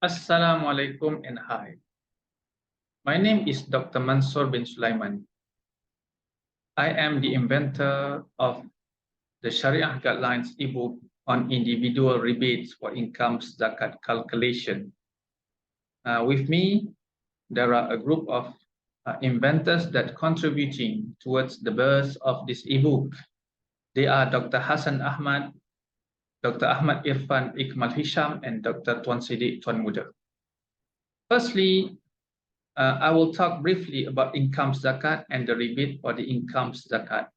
Assalamualaikum and hi. My name is Dr. Mansor bin Sulaiman. I am the inventor of the Sharia Guidelines ebook on individual rebates for income zakat calculation. With me, there are a group of inventors that contributing towards the birth of this ebook. They are Dr. Hassan Ahmad, Dr. Ahmad Irfan Ikmal Hisham, and Dr. Tuan Siddiq Tuan Muda. Firstly, I will talk briefly about income zakat and the rebate for the income zakat.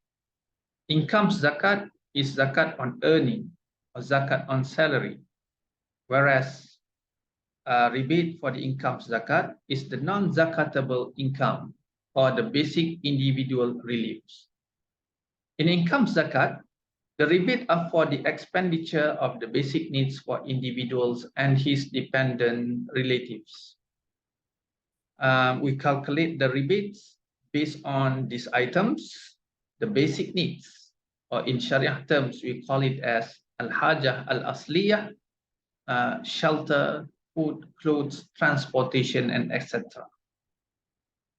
Income zakat is zakat on earning or zakat on salary, whereas rebate for the income zakat is the non-zakatable income or the basic individual reliefs. In income zakat, the rebate are for the expenditure of the basic needs for individuals and his dependent relatives. We calculate the rebates based on these items, the basic needs, or in Sharia terms, we call it as al-hajah al-asliyah, shelter, food, clothes, transportation, and etc.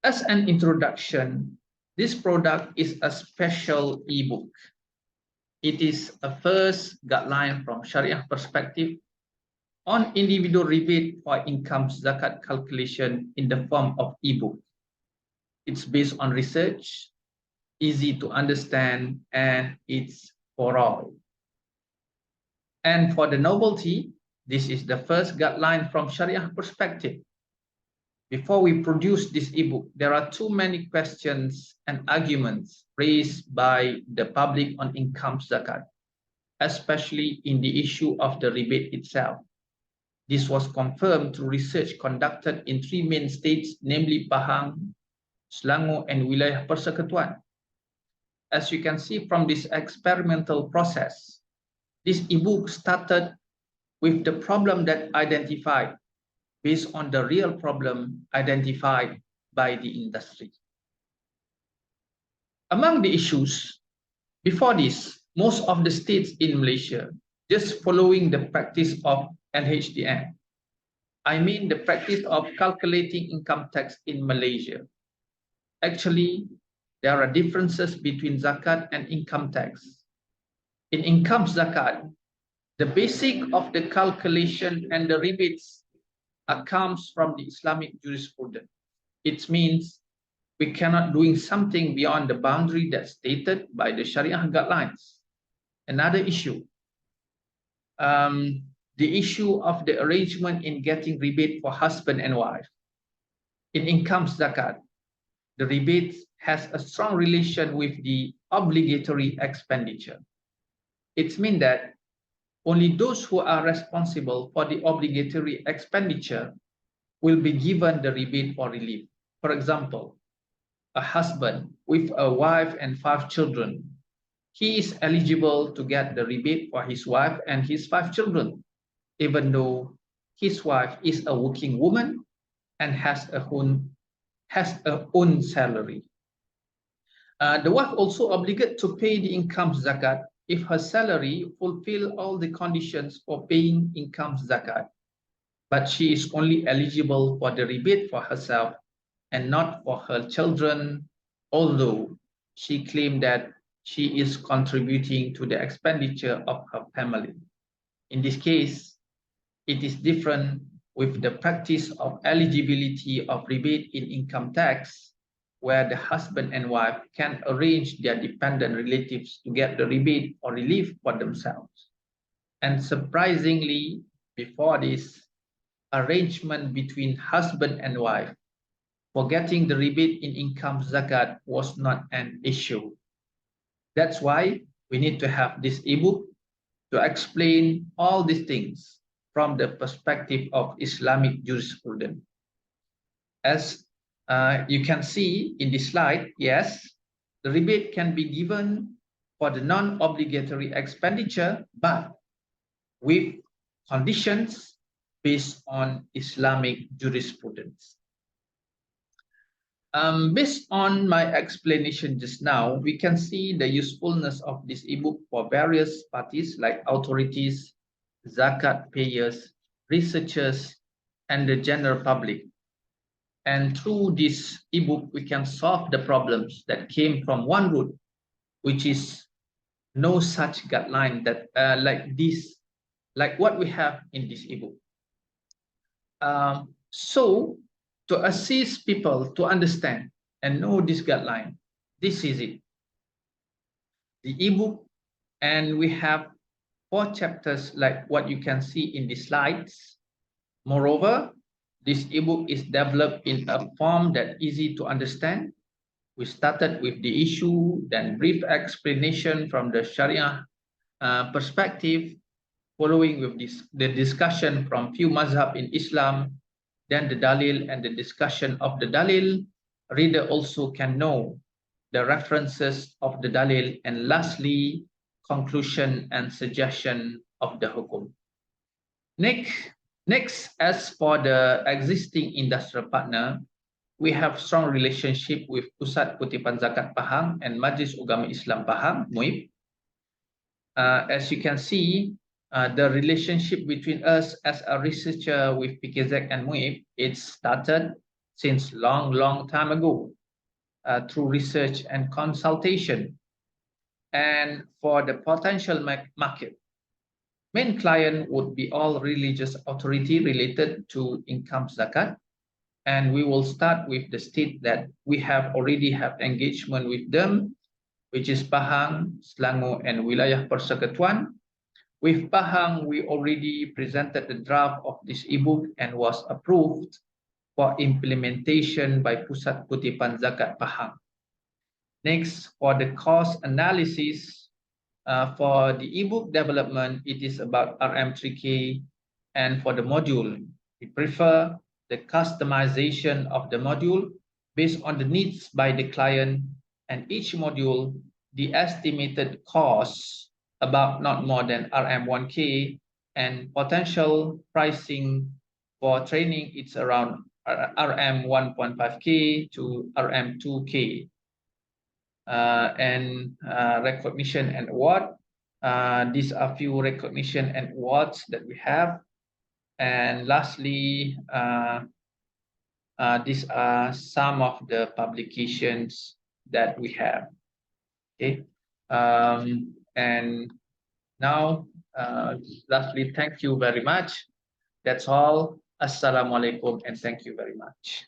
As an introduction, this product is a special ebook. It is a first guideline from Sharia perspective on individual rebate for income zakat calculation in the form of ebook. It's based on research, easy to understand, and it's for all. And for the novelty, this is the first guideline from Sharia perspective. Before we produce this ebook, there are too many questions and arguments raised by the public on income zakat, especially in the issue of the rebate itself. This was confirmed through research conducted in 3 main states, namely Pahang, Selangor, and Wilayah Persekutuan. As you can see from this experimental process, this ebook started with the problem that identified based on the real problem identified by the industry. Among the issues, before this, most of the states in Malaysia just following the practice of LHDN. I mean the practice of calculating income tax in Malaysia. Actually, there are differences between zakat and income tax. In income zakat, the basic of the calculation and the rebates comes from the Islamic jurisprudence. It means we cannot doing something beyond the boundary that's stated by the Sharia guidelines. Another issue, the issue of the arrangement in getting rebate for husband and wife. In income zakat, the rebate has a strong relation with the obligatory expenditure. It means that only those who are responsible for the obligatory expenditure will be given the rebate for relief. For example, a husband with a wife and 5 children, he is eligible to get the rebate for his wife and his 5 children, even though his wife is a working woman and has a own salary. The wife also obligated to pay the income zakat if her salary fulfill all the conditions for paying income zakat, but she is only eligible for the rebate for herself and not for her children, although she claimed that she is contributing to the expenditure of her family. In this case, it is different with the practice of eligibility of rebate in income tax, where the husband and wife can arrange their dependent relatives to get the rebate or relief for themselves. And surprisingly, before this, arrangement between husband and wife for getting the rebate in income zakat was not an issue. That's why we need to have this ebook to explain all these things from the perspective of Islamic jurisprudence. As you can see in this slide, yes, the rebate can be given for the non-obligatory expenditure, but with conditions based on Islamic jurisprudence. Based on my explanation just now, we can see the usefulness of this ebook for various parties like authorities, zakat payers, researchers, and the general public. And through this ebook, we can solve the problems that came from one root, which is no such guideline that like what we have in this ebook. So to assist people to understand and know this guideline, this is it. The ebook, and we have 4 chapters like what you can see in the slides. Moreover, this ebook is developed in a form that easy to understand. We started with the issue, then brief explanation from the Sharia perspective, following with the discussion from few mazhab in Islam, then the dalil and the discussion of the dalil. Reader also can know the references of the dalil, and lastly, conclusion and suggestion of the hukum. Next, as for the existing industrial partner, we have strong relationship with Pusat Kutipan Zakat Pahang and Majlis Ugama Islam Pahang, MUIP. As you can see, the relationship between us as a researcher with PKZ and MUIP, it started since long time ago through research and consultation. And for the potential market, main client would be all religious authority related to income zakat. And we will start with the state that we have already have engagement with them, which is Pahang, Selangor, and Wilayah Persekutuan. With Pahang, we already presented the draft of this ebook and was approved for implementation by Pusat Kutipan Zakat Pahang. Next, for the cost analysis, for the ebook development, it is about RM3K, and for the module, we prefer the customization of the module based on the needs by the client, and each module, the estimated cost about not more than RM1K, and potential pricing for training, it's around RM1.5K to RM2K. And recognition and award. These are few recognition and awards that we have. And lastly, these are some of the publications that we have. Okay. And now, lastly, thank you very much. That's all. Assalamualaikum, and thank you very much.